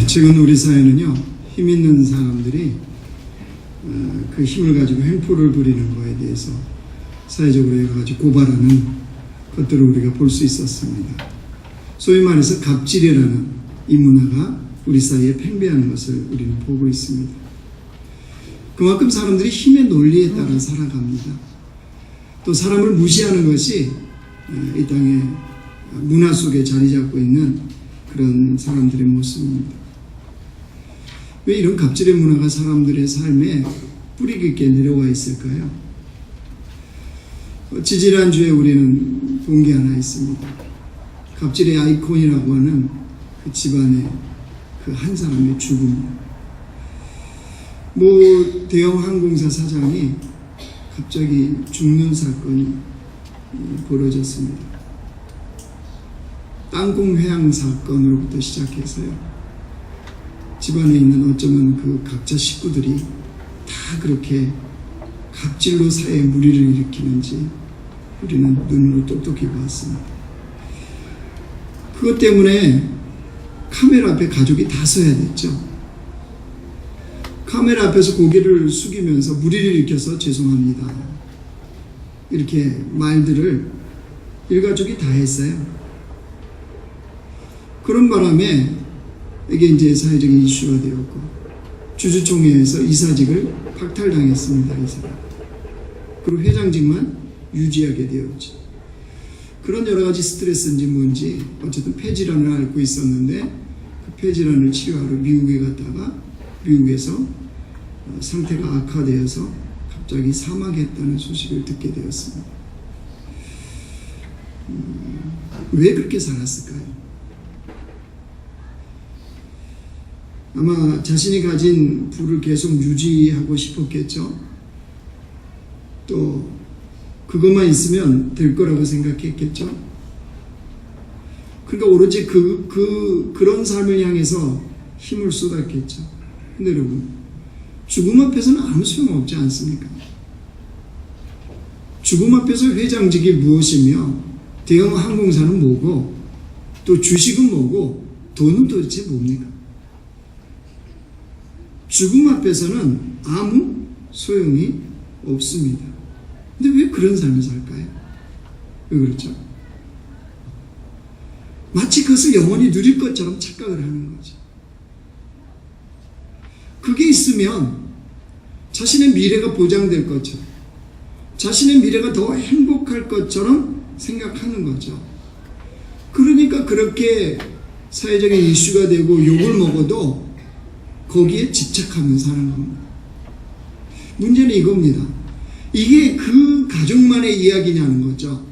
최근 우리 사회는요, 힘 있는 사람들이 그 힘을 가지고 횡포를 부리는 거에 대해서 사회적으로 여러 가지 고발하는 것들을 우리가 볼 수 있었습니다. 소위 말해서 갑질이라는 이 문화가 우리 사회에 팽배하는 것을 우리는 보고 있습니다. 그만큼 사람들이 힘의 논리에 따라 살아갑니다. 또 사람을 무시하는 것이 이 땅의 문화 속에 자리 잡고 있는 그런 사람들의 모습입니다. 왜 이런 갑질의 문화가 사람들의 삶에 뿌리 깊게 내려와 있을까요? 지지난주에 우리는 본 게 하나 있습니다. 갑질의 아이콘이라고 하는 그 집안의 그 한 사람의 죽음. 대형 항공사 사장이 갑자기 죽는 사건이 벌어졌습니다. 땅콩 회항 사건으로부터 시작해서요, 집안에 있는 어쩌면 그 각자 식구들이 다 그렇게 갑질로 사회에 무리를 일으키는지 우리는 눈으로 똑똑히 봤습니다. 그것 때문에 카메라 앞에 가족이 다 서야 됐죠. 카메라 앞에서 고개를 숙이면서 무리를 일으켜서 죄송합니다, 이렇게 말들을 일가족이 다 했어요. 그런 바람에 이게 이제 사회적인 이슈가 되었고, 주주총회에서 이사직을 박탈당했습니다. 이 사람. 그리고 회장직만 유지하게 되었죠. 그런 여러 가지 스트레스인지 뭔지 어쨌든 폐질환을 앓고 있었는데, 그 폐질환을 치료하러 미국에 갔다가 미국에서 상태가 악화되어서 갑자기 사망했다는 소식을 듣게 되었습니다. 왜 그렇게 살았을까요? 아마 자신이 가진 부를 계속 유지하고 싶었겠죠. 또 그것만 있으면 될 거라고 생각했겠죠. 그러니까 오로지 그런 삶을 향해서 힘을 쏟았겠죠. 근데 여러분, 죽음 앞에서는 아무 소용없지 않습니까? 죽음 앞에서 회장직이 무엇이며, 대형 항공사는 뭐고, 또 주식은 뭐고, 돈은 도대체 뭡니까? 죽음 앞에서는 아무 소용이 없습니다. 근데 왜 그런 삶을 살까요? 왜 그렇죠? 마치 그것을 영원히 누릴 것처럼 착각을 하는 거죠. 그게 있으면 자신의 미래가 보장될 것처럼, 자신의 미래가 더 행복할 것처럼 생각하는 거죠. 그러니까 그렇게 사회적인 이슈가 되고 욕을 먹어도 거기에 집착하면 사는 겁니다. 문제는 이겁니다. 이게 그 가족만의 이야기냐는 거죠.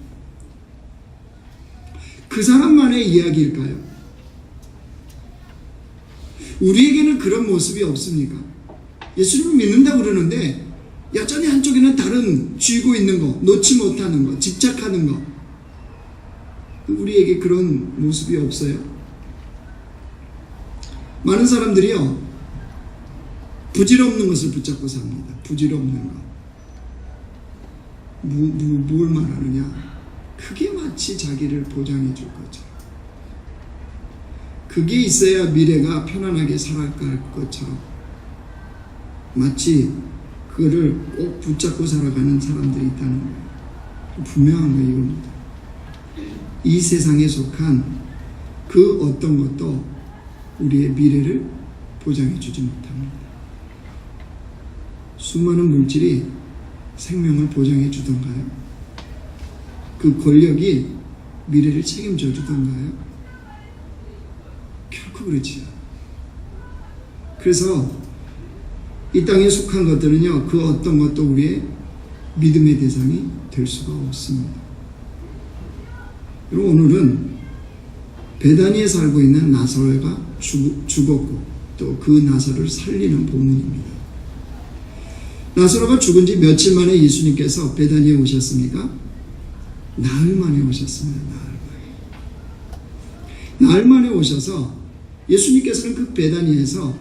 그 사람만의 이야기일까요? 우리에게는 그런 모습이 없습니까? 예수님을 믿는다고 그러는데 여전히 한쪽에는 다른 쥐고 있는 거, 놓지 못하는 거, 집착하는 거. 우리에게 그런 모습이 없어요. 많은 사람들이요, 부질없는 것을 붙잡고 삽니다. 부질없는 거. 뭘 말하느냐? 그게 마치 자기를 보장해 줄 거죠. 그게 있어야 미래가 편안하게 살아갈 것처럼, 마치 그거를 꼭 붙잡고 살아가는 사람들이 있다는 거예요. 분명한 거 이겁니다. 이 세상에 속한 그 어떤 것도 우리의 미래를 보장해 주지 못합니다. 수많은 물질이 생명을 보장해 주던가요? 그 권력이 미래를 책임져 주던가요? 결코 그렇지 않아요. 그래서 이 땅에 속한 것들은요, 그 어떤 것도 우리의 믿음의 대상이 될 수가 없습니다. 그리고 오늘은 베다니에 살고 있는 나사로가 죽었고 또 그 나사로를 살리는 본문입니다. 나사로가 죽은 지 며칠 만에 예수님께서 베다니에 오셨습니까? 나흘 만에 오셨습니다. 나흘 만에 오셔서 예수님께서는 그 베다니에서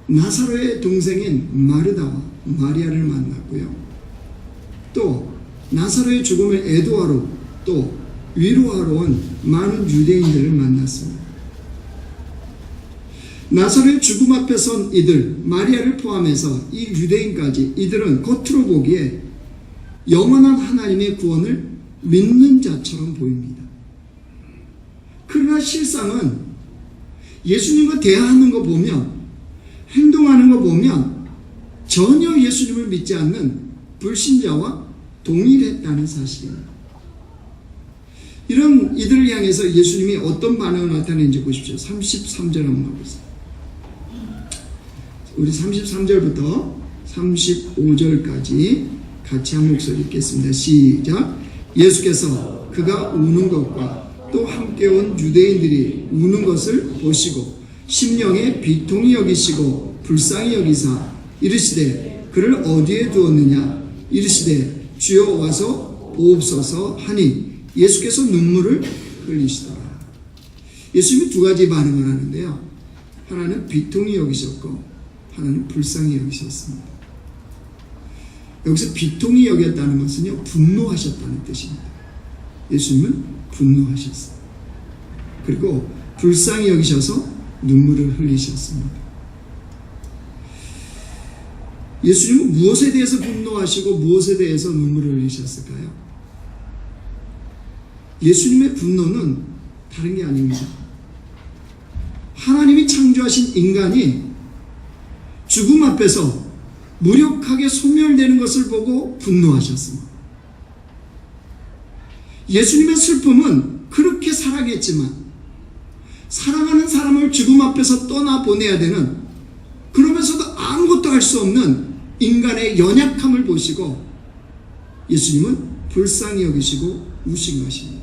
나사로의 동생인 마르다와 마리아를 만났고요. 또 나사로의 죽음을 애도하러 또 위로하러 온 많은 유대인들을 만났습니다. 나사로의 죽음 앞에 선 이들, 마리아를 포함해서 이 유대인까지, 이들은 겉으로 보기에 영원한 하나님의 구원을 믿는 자처럼 보입니다. 그러나 실상은 예수님과 대화하는 거 보면, 행동하는 거 보면 전혀 예수님을 믿지 않는 불신자와 동일했다는 사실입니다. 이런 이들을 향해서 예수님이 어떤 반응을 나타내는지 보십시오. 33절 한번 가보세요. 우리 33절부터 35절까지 같이 한 목소리 읽겠습니다. 시작. 예수께서 그가 우는 것과 또 함께 온 유대인들이 우는 것을 보시고 심령에 비통히 여기시고 불쌍히 여기사 이르시되 그를 어디에 두었느냐 이르시되 주여 와서 보옵소서 하니 예수께서 눈물을 흘리시더라. 예수님이 두 가지 반응을 하는데요. 하나는 비통히 여기셨고 하나는 불쌍히 여기셨습니다. 여기서 비통히 여겼다는 것은요, 분노하셨다는 뜻입니다. 예수님은 분노하셨어요. 그리고 불쌍히 여기셔서 눈물을 흘리셨습니다. 예수님은 무엇에 대해서 분노하시고 무엇에 대해서 눈물을 흘리셨을까요? 예수님의 분노는 다른 게 아닙니다. 하나님이 창조하신 인간이 죽음 앞에서 무력하게 소멸되는 것을 보고 분노하셨습니다. 예수님의 슬픔은 그렇게 사랑했지만 사랑하는 사람을 죽음 앞에서 떠나보내야 되는, 그러면서도 아무것도 할 수 없는 인간의 연약함을 보시고 예수님은 불쌍히 여기시고 우신 것입니다.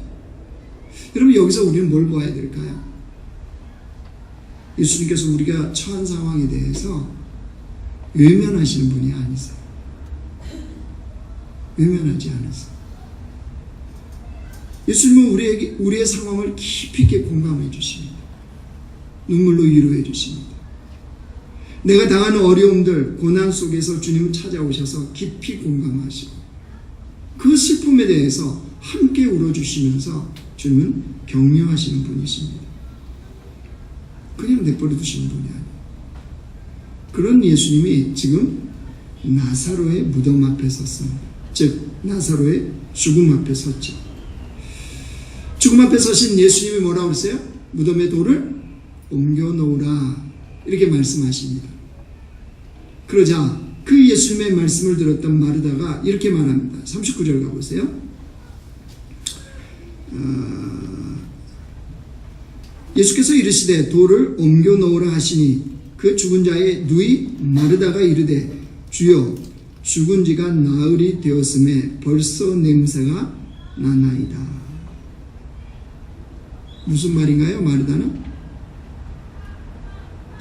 여러분, 여기서 우리는 뭘 봐야 될까요? 예수님께서 우리가 처한 상황에 대해서 외면하시는 분이 아니세요. 외면하지 않으세요. 예수님은 우리의 상황을 깊이 있게 공감해 주십니다. 눈물로 위로해 주십니다. 내가 당하는 어려움들, 고난 속에서 주님은 찾아오셔서 깊이 공감하시고 그 슬픔에 대해서 함께 울어주시면서 주님은 격려하시는 분이십니다. 그냥 내버려 두시는 분이 아니에요. 그런 예수님이 지금 나사로의 무덤 앞에 섰습니다. 즉 나사로의 죽음 앞에 섰죠. 죽음 앞에 서신 예수님이 뭐라고 그랬어요? 무덤의 돌을 옮겨 놓으라, 이렇게 말씀하십니다. 그러자 그 예수님의 말씀을 들었던 마르다가 이렇게 말합니다. 39절 가보세요. 예수께서 이르시되 돌을 옮겨 놓으라 하시니 그 죽은 자의 누이 마르다가 이르되 주여 죽은 지가 나흘이 되었음에 벌써 냄새가 나나이다. 무슨 말인가요? 마르다는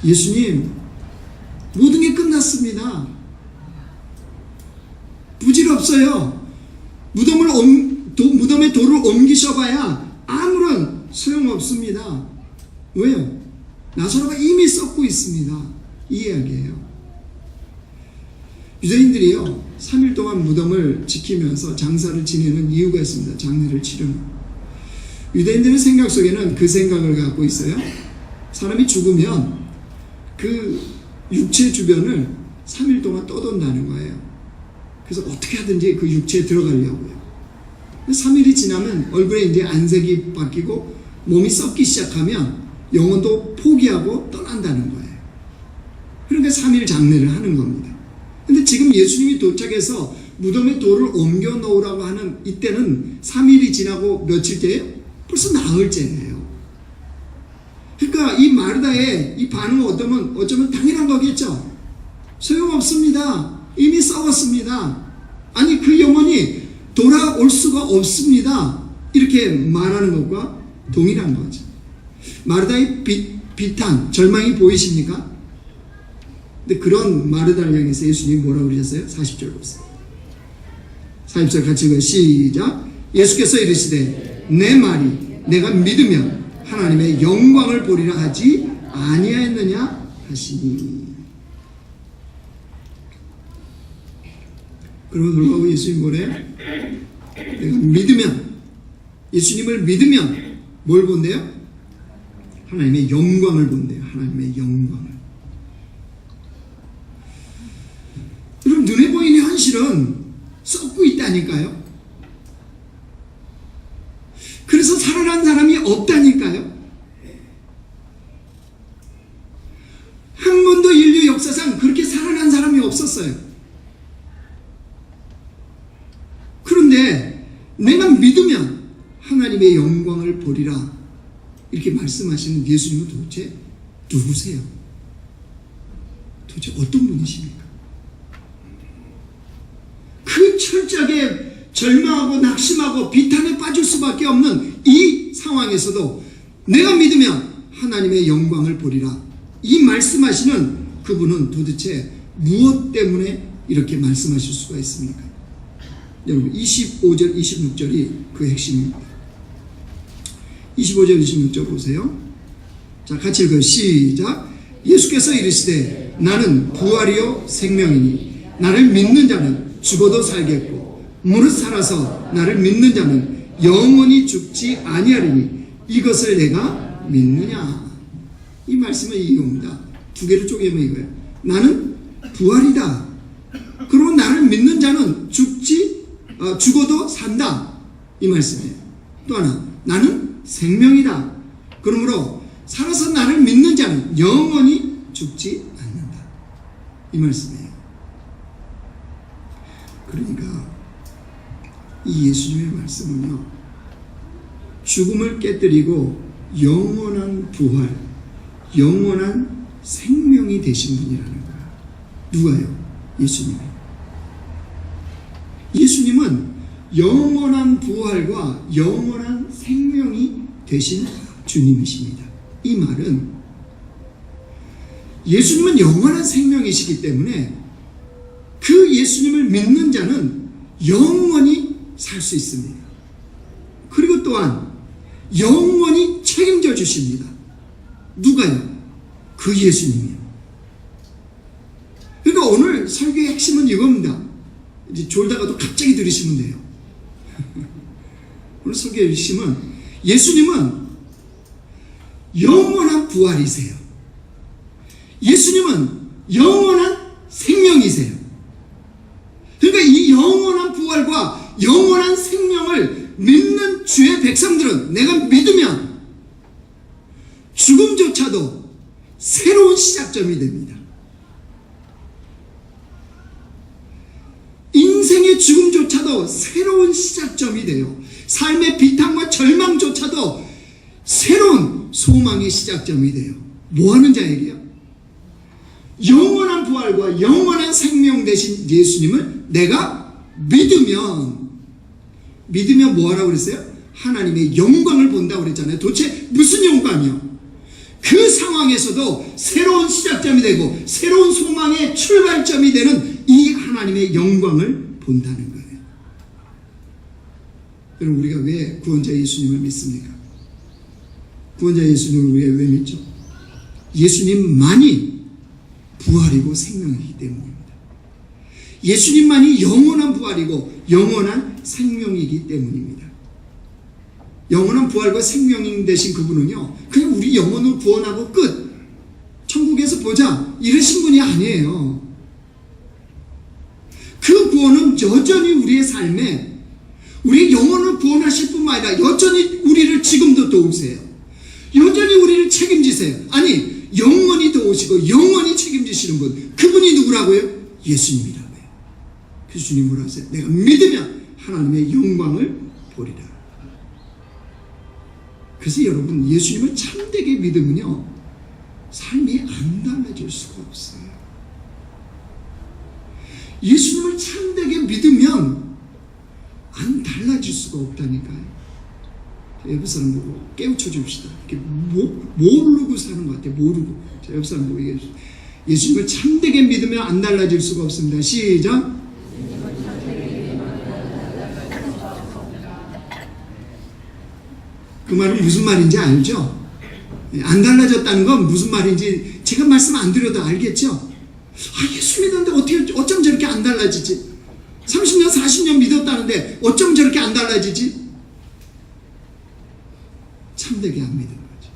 예수님, 모든 게 끝났습니다. 부질없어요. 무덤에 돌을 옮기셔봐야 아무런 소용없습니다. 왜요? 나사로가 이미 썩고 있습니다. 이 이야기예요. 유대인들이요, 3일 동안 무덤을 지키면서 장사를 지내는 이유가 있습니다. 장례를 치르는. 유대인들의 생각 속에는 그 생각을 갖고 있어요. 사람이 죽으면 그 육체 주변을 3일 동안 떠돈다는 거예요. 그래서 어떻게 하든지 그 육체에 들어가려고요. 3일이 지나면 얼굴에 이제 안색이 바뀌고 몸이 썩기 시작하면 영혼도 포기하고 떠난다는 거예요. 그러니까 3일 장례를 하는 겁니다. 근데 지금 예수님이 도착해서 무덤에 돌을 옮겨 놓으라고 하는 이때는 3일이 지나고 며칠째예요? 벌써 나흘째예요. 그러니까 이 마르다의 이 반응은 어쩌면 당연한 거겠죠. 소용없습니다. 이미 썩었습니다. 아니, 그 영혼이 돌아올 수가 없습니다. 이렇게 말하는 것과 동일한 거죠. 마르다의 비탄, 절망이 보이십니까? 근데 그런 마르다를 향해서 예수님이 뭐라고 그러셨어요? 40절 보세요. 40절 같이 읽어요. 시작. 예수께서 이르시되 내 말이 내가 믿으면 하나님의 영광을 보리라 하지 아니하였느냐 하시니. 그러고 돌아오고 예수님 뭐래? 내가 믿으면, 예수님을 믿으면 뭘 본대요? 하나님의 영광을 본대요. 하나님의 영광을. 여러분, 눈에 보이는 현실은 썩고 있다니까요. 그래서 살아난 사람이 없다니까요. 한 번도 인류 역사상 그렇게 살아난 사람이 없었어요. 그런데 내가 믿으면 하나님의 영광을 보리라 이렇게 말씀하시는 예수님은 도대체 누구세요? 도대체 어떤 분이십니까? 그 철저하게 절망하고 낙심하고 비탄에 빠질 수밖에 없는 이 상황에서도 내가 믿으면 하나님의 영광을 보리라 이 말씀하시는 그분은 도대체 무엇 때문에 이렇게 말씀하실 수가 있습니까? 여러분, 25절 26절이 그 핵심입니다. 25절 26절 보세요. 자, 같이 읽어요. 시작. 예수께서 이르시되 나는 부활이요 생명이니 나를 믿는 자는 죽어도 살겠고 무릇 살아서 나를 믿는 자는 영원히 죽지 아니하리니 이것을 내가 믿느냐. 이 말씀은 이겁니다. 두 개를 쪼개면 이거예요. 나는 부활이다. 그리고 나를 믿는 자는 죽어도 산다. 이 말씀이에요. 또 하나, 나는 생명이다. 그러므로 살아서 나를 믿는 자는 영원히 죽지 않는다. 이 말씀이에요. 그러니까 이 예수님의 말씀은요, 죽음을 깨뜨리고 영원한 부활, 영원한 생명이 되신 분이라는 거야. 누가요? 예수님이. 예수님은 영원한 부활과 영원한 생명이 되신 주님이십니다. 이 말은 예수님은 영원한 생명이시기 때문에 그 예수님을 믿는 자는 영원히 살 수 있습니다. 그리고 또한 영원히 책임져 주십니다. 누가요? 그 예수님이요. 그러니까 오늘 설교의 핵심은 이겁니다. 이제 졸다가도 갑자기 들으시면 돼요. 오늘 설교의 핵심은 예수님은 영원한 부활이세요. 예수님은 영원한 생명이세요. 그러니까 이 영원한 부활과 영원한 생명을 믿는 주의 백성들은 내가 믿으면 죽음조차도 새로운 시작점이 됩니다. 인생의 죽음조차도 새로운 시작점이 돼요. 삶의 비탄과 절망조차도 새로운 소망의 시작점이 돼요. 뭐 하는 자에게요? 영원한 부활과 영원한 생명 되신 예수님을 내가 믿으면 뭐 하라고 그랬어요? 하나님의 영광을 본다고 그랬잖아요. 도대체 무슨 영광이요? 그 상황에서도 새로운 시작점이 되고 새로운 소망의 출발점이 되는 이 하나님의 영광을 본다는 거예요. 여러분, 우리가 왜 구원자 예수님을 믿습니까? 구원자 예수님을 우리가 왜 믿죠? 예수님만이 부활이고 생명이기 때문입니다. 예수님만이 영원한 부활이고 영원한 생명이기 때문입니다. 영원한 부활과 생명 되신 그분은요, 그냥 우리 영혼을 구원하고 끝, 천국에서 보자 이러신 분이 아니에요. 그 구원은 여전히 우리의 삶에 우리의 영혼을 구원하실 뿐만 아니라 여전히 우리를 지금도 도우세요. 여전히 우리를 책임지세요. 아니, 영원히 도우시고 영원히 책임지시는 분, 그분이 누구라고요? 예수님이라고요. 그래서 주님 뭐라 하세요? 내가 믿으면 하나님의 영광을 보리라. 그래서 여러분, 예수님을 참되게 믿으면요, 삶이 안 달라질 수가 없어요. 예수님을 참되게 믿으면 안 달라질 수가 없다니까요. 옆 사람 보고 깨우쳐 줍시다. 이렇게 모르고 사는 것 같아요. 모르고. 자, 옆 사람 보고 얘기해 주세요. 예수님을 참되게 믿으면 안 달라질 수가 없습니다. 시작. 그 말은 무슨 말인지 알죠? 안 달라졌다는 건 무슨 말인지 제가 말씀 안 드려도 알겠죠? 아, 예수 믿었는데 어쩜 저렇게 안 달라지지? 30년, 40년 믿었다는데 어쩜 저렇게 안 달라지지? 참되게 안 믿은 거죠.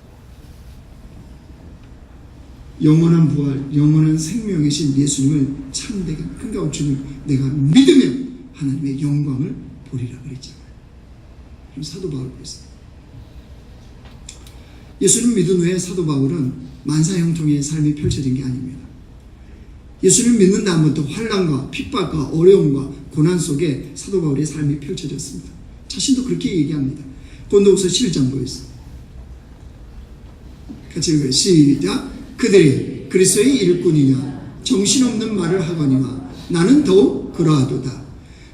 영원한 부활, 영원한 생명이신 예수님을 참되게 그러니까 주님 내가 믿으면 하나님의 영광을 보리라 그랬잖아요. 그럼 사도 바울 그랬어요. 예수님 믿은 후에 사도 바울은 만사형통의 삶이 펼쳐진 게 아닙니다. 예수님 믿는 다음부터 환난과 핍박과 어려움과 고난 속에 사도 바울의 삶이 펼쳐졌습니다. 자신도 그렇게 얘기합니다. 고린도후서 11장 보겠습니다. 같이 읽어요. 시작. 그들이 그리스도의 일꾼이냐 정신없는 말을 하거니와 나는 더욱 그러하도다.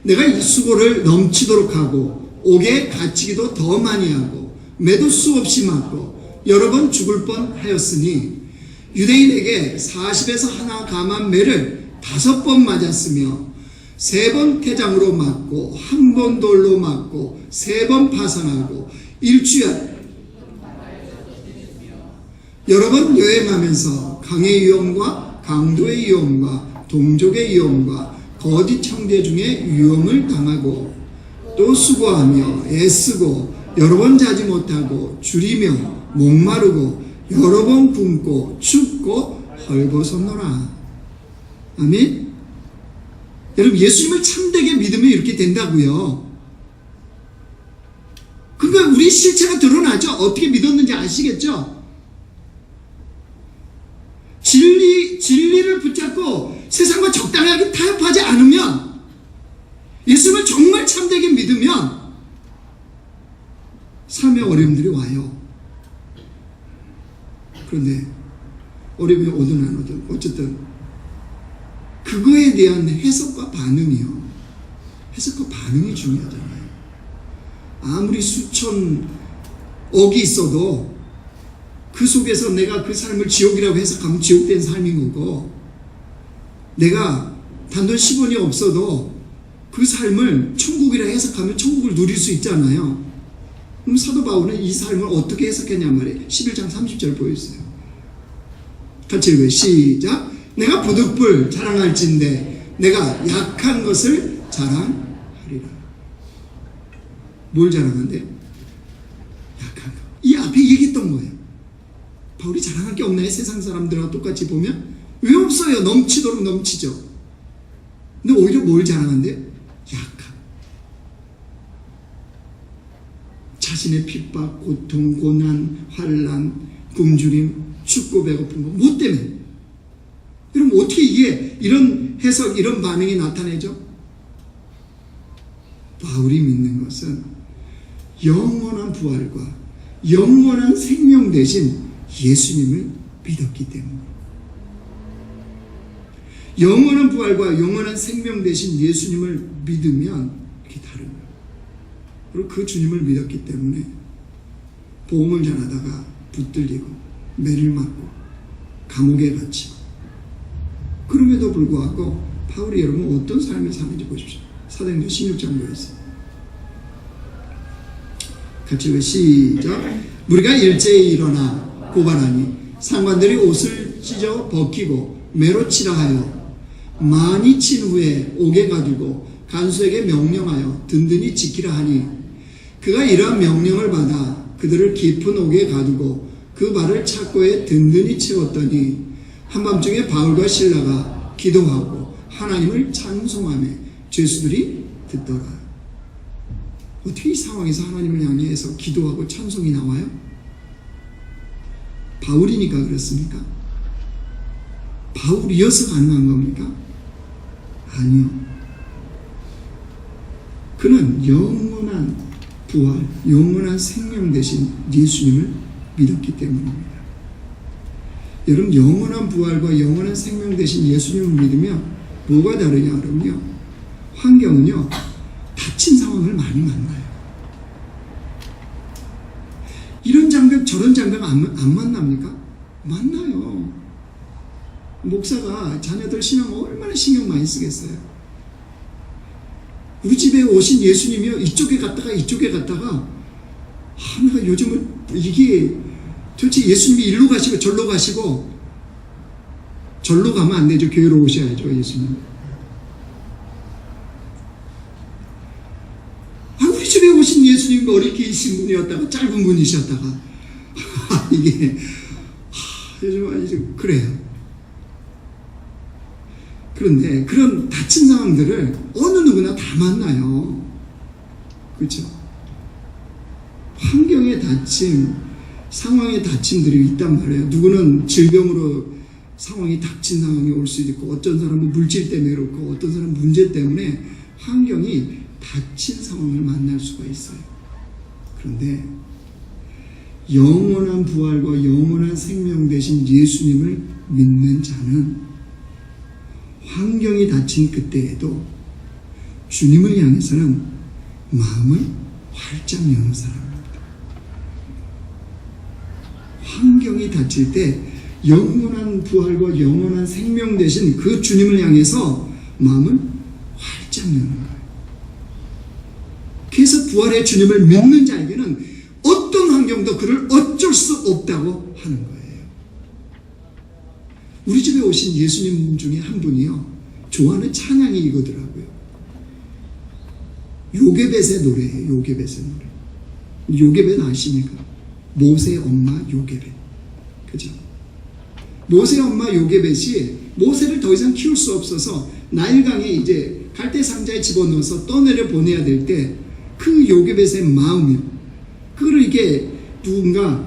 내가 이 수고를 넘치도록 하고 옥에 갇히기도 더 많이 하고 매도 수없이 맞고 여러 번 죽을 뻔하였으니 유대인에게 40에서 하나 감한 매를 5번 맞았으며 3번 태장으로 맞고 1번 돌로 맞고 3번 파선하고 일주일 여러 번 여행하면서 강의 위험과 강도의 위험과 동족의 위험과 거짓 형제 중에 위험을 당하고 또 수고하며 애쓰고 여러 번 자지 못하고 줄이며 목마르고 여러 번 굶고 춥고 헐벗었노라. 아멘. 여러분 예수님을 참되게 믿으면 이렇게 된다고요. 그러니까 우리 실체가 드러나죠. 어떻게 믿었는지 아시겠죠? 진리를 붙잡고 세상과 적당하게 타협하지 않으면 예수님을 정말 참되게 믿으면 삶의 어려움들이 와요. 그런데 어려움이 오든 안 오든 어쨌든 그거에 대한 해석과 반응이요. 해석과 반응이 중요하잖아요. 아무리 수천 억이 있어도 그 속에서 내가 그 삶을 지옥이라고 해석하면 지옥된 삶인 거고 내가 단돈 10원이 없어도 그 삶을 천국이라 해석하면 천국을 누릴 수 있잖아요. 그럼 사도 바울은 이 삶을 어떻게 해석했냔 말이에요. 11장 30절 보여주세요. 같이 읽어요. 시작. 내가 부득불 자랑할진대 내가 약한 것을 자랑하리라. 뭘 자랑한대? 약한 것. 이 앞에 얘기했던 거예요. 바울이 자랑할 게 없나요? 세상 사람들하고 똑같이 보면 왜 없어요? 넘치도록 넘치죠. 근데 오히려 뭘 자랑한대요? 약함. 자신의 핍박, 고통, 고난, 환난, 굶주림, 춥고 배고픈 거 뭐 때문에? 여러분 어떻게 이게 이런 해석, 이런 반응이 나타내죠? 바울이 믿는 것은 영원한 부활과 영원한 생명 대신 예수님을 믿었기 때문에 영원한 부활과 영원한 생명 대신 예수님을 믿으면 그게 다른 거예요. 그리고 그 주님을 믿었기 때문에 복음을 전하다가 붙들리고 매를 맞고 감옥에 갇히고 그럼에도 불구하고 바울이 여러분 어떤 삶을 사는지 보십시오. 사도행전 16장 보였어요. 같이 읽어 시작. 우리가 일제에 일어나 고발하니 상관들이 옷을 찢어 벗기고 매로 치라 하여 많이 친 후에 옥에 가두고 간수에게 명령하여 든든히 지키라 하니 그가 이러한 명령을 받아 그들을 깊은 옥에 가두고 그 발을 착고에 든든히 채웠더니 한밤중에 바울과 실라가 기도하고 하나님을 찬송하며 죄수들이 듣더라. 어떻게 이 상황에서 하나님을 향해서 기도하고 찬송이 나와요? 바울이니까 그렇습니까? 바울이어서 가능한 겁니까? 아니요. 그는 영원한 부활, 영원한 생명 대신 예수님을 믿었기 때문입니다. 여러분 영원한 부활과 영원한 생명 대신 예수님을 믿으면 뭐가 다르냐 그러면요. 환경은요. 닥친 상황을 많이 만나요. 이런 장벽 저런 장벽 안 만납니까? 만나요. 목사가 자녀들 신앙 얼마나 신경 많이 쓰겠어요. 우리 집에 오신 예수님이요. 이쪽에 갔다가 이쪽에 갔다가 내가 요즘은 이게 도대체 예수님이 일로 가시고 절로 가시고 절로 가면 안 되죠. 교회로 오셔야죠. 예수님. 우리 집에 오신 예수님 머리 기신 분이었다가 짧은 분이셨다가 이게 요즘 그래요. 그런데 그런 다친 상황들을 어느 누구나 다 만나요. 그렇죠? 환경의 다침, 상황의 다침들이 있단 말이에요. 누구는 질병으로 상황이 닥친 상황이 올 수도 있고, 어떤 사람은 물질 때문에 그렇고, 어떤 사람은 문제 때문에 환경이 닥친 상황을 만날 수가 있어요. 그런데 영원한 부활과 영원한 생명 되신 예수님을 믿는 자는 환경이 닥친 그때에도 주님을 향해서는 마음을 활짝 여는 사람입니다. 환경이 닥칠 때 영원한 부활과 영원한 생명 되신 그 주님을 향해서 마음을 활짝 여는 거예요. 그래서 부활의 주님을 믿는 자에게는 어떤 환경도 그를 어쩔 수 없다고 하는 거예요. 우리 집에 오신 예수님 중에 한 분이요, 좋아하는 찬양이 이거더라고요. 요게벳의 노래예요. 요게벳의 노래. 요게벳 아십니까? 모세의 엄마 요게벳. 그죠? 모세의 엄마 요게벳이 모세를 더 이상 키울 수 없어서 나일강에 이제 갈대 상자에 집어넣어서 떠내려 보내야 될 때 그 요게벳의 마음이요, 그걸 이게 누군가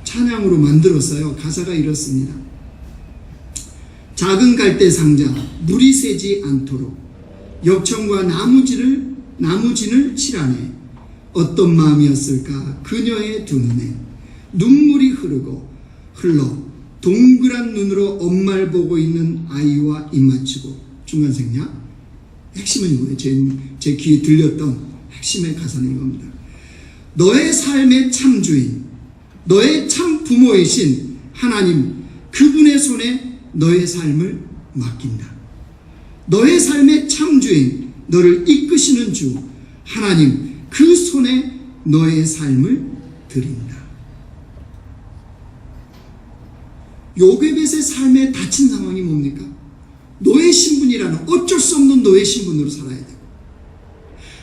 찬양으로 만들었어요. 가사가 이렇습니다. 작은 갈대 상자, 물이 새지 않도록 역청과 나무진을 칠하네. 어떤 마음이었을까 그녀의 두 눈에 눈물이 흘러 동그란 눈으로 엄마를 보고 있는 아이와 입맞추고. 중간 생략. 핵심은 이거예요. 제 귀에 들렸던 핵심의 가사는 이겁니다. 너의 삶의 참 주인, 너의 참 부모이신 하나님, 그분의 손에 너의 삶을 맡긴다. 너의 삶의 참 주인, 너를 이끄시는 주 하나님, 그 손에 너의 삶을 드린다. 요게벳의 삶에 닥친 상황이 뭡니까? 노예 신분이라는 어쩔 수 없는 노예 신분으로 살아야 되고,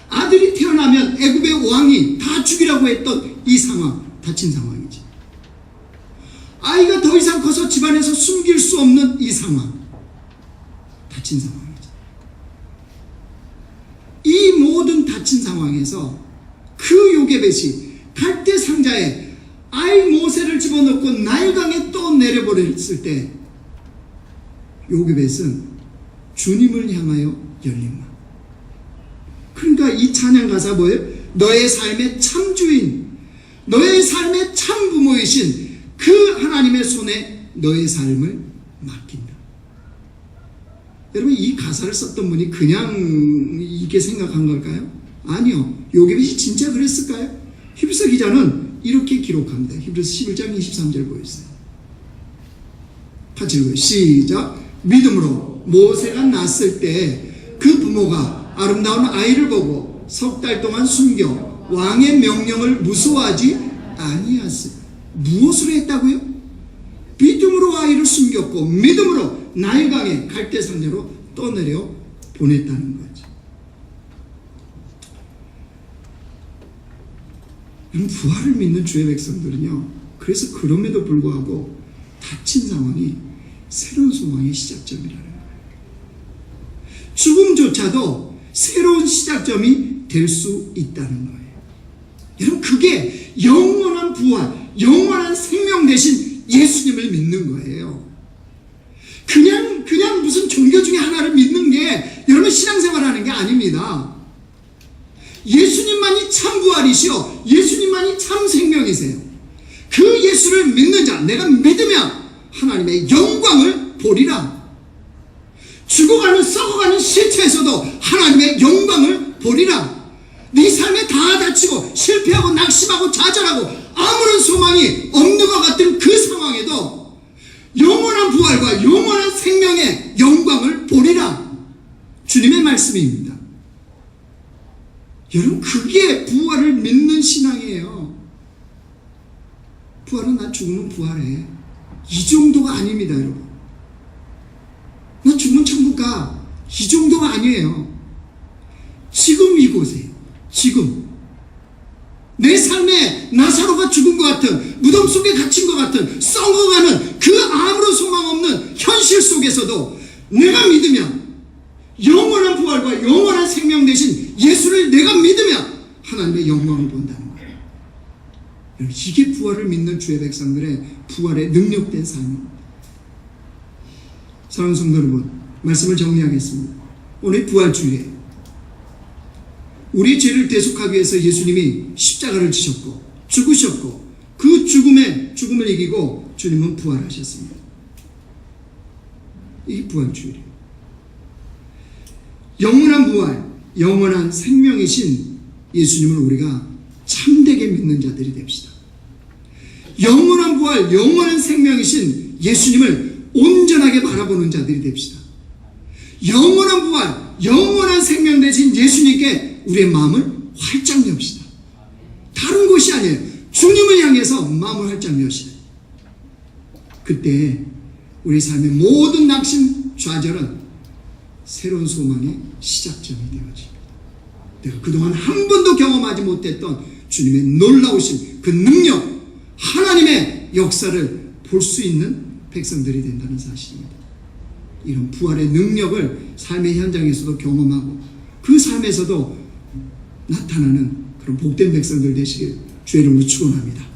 아들이 태어나면 애굽의 왕이 다 죽이라고 했던 이 상황, 닥친 상황이지. 아이가 더 이상 커서 집안에서 숨길 수 없는 이 상황, 닥친 상황이지. 이 모든 닥친 상황에서 그 요게벳이 갈대 상자에 아이 모세를 집어넣고 나일강에 또 내려버렸을 때 요게벳은 주님을 향하여 열린 마음. 그러니까 이 찬양 가사 뭐예요? 너의 삶의 참 주인, 너의 삶의 참 부모이신 그 하나님의 손에 너의 삶을 맡긴다. 여러분, 이 가사를 썼던 분이 그냥 이렇게 생각한 걸까요? 아니요. 요게벳이 진짜 그랬을까요? 히브리서 기자는 이렇게 기록합니다. 히브리서 11장 23절 보였어요. 같이 읽어요. 시작. 믿음으로 모세가 낳았을 때 그 부모가 아름다운 아이를 보고 석 달 동안 숨겨 왕의 명령을 무서워하지 아니하였어요. 무엇으로 했다고요? 믿음으로 아이를 숨겼고 믿음으로 나일강에 갈대 상자로 떠내려 보냈다는 거죠. 부활을 믿는 주의 백성들은요, 그래서 그럼에도 불구하고 닥친 상황이 새로운 소망의 시작점이라는 거예요. 죽음조차도 새로운 시작점이 될 수 있다는 거예요. 여러분, 그게 영원한 부활, 영원한 생명 되신 예수님을 믿는 거예요. 그냥 무슨 종교 중에 하나를 믿는 게 여러분 신앙생활하는 게 아닙니다. 예수님만이 참 부활이시오, 예수님만이 참 생명이세요. 그 예수를 믿는 자, 내가 믿으면 하나님의 영광을 보리라. 죽어가는 썩어가는 시체에서도 하나님의 영광을 보리라. 네 삶에 다 다치고 실패하고 낙심하고 좌절하고 아무런 소망이 없는 것 같은 그 상황에도 영원한 부활과 영원한 생명의 영광을 보리라. 주님의 말씀입니다. 여러분, 그게 부활을 믿는 신앙이에요. 부활은 나 죽으면 부활해, 이 정도가 아닙니다. 여러분, 나 죽으면 천국 가, 이 정도가 아니에요. 지금 이곳에, 지금 내 삶에 나사로가 죽은 것 같은 같은, 무덤 속에 갇힌 것 같은, 썩어가는 그 아무런 소망 없는 현실 속에서도 내가 믿으면, 영원한 부활과 영원한 생명 되신 예수를 내가 믿으면 하나님의 영광을 본다는 거예요. 이게 부활을 믿는 주의 백성들의 부활의 능력된 삶입니다. 사랑하는 성도 여러분, 말씀을 정리하겠습니다. 오늘 부활주일에 우리 죄를 대속하기 위해서 예수님이 십자가를 지셨고 죽으셨고 그 죽음을 이기고 주님은 부활하셨습니다. 이게 부활주일이에요. 영원한 부활, 영원한 생명이신 예수님을 우리가 참되게 믿는 자들이 됩시다. 영원한 부활, 영원한 생명이신 예수님을 온전하게 바라보는 자들이 됩시다. 영원한 부활, 영원한 생명 되신 예수님께 우리의 마음을 활짝 여십시다. 다른 곳이 아니에요. 주님을 향해서 마음을 활짝 여시다. 그때 우리 삶의 모든 낙심, 좌절은 새로운 소망의 시작점이 되어집니다. 내가 그동안 한 번도 경험하지 못했던 주님의 놀라우신 그 능력, 하나님의 역사를 볼 수 있는 백성들이 된다는 사실입니다. 이런 부활의 능력을 삶의 현장에서도 경험하고 그 삶에서도 나타나는 그런 복된 백성들 되시길 주의 이름으로 축원합니다.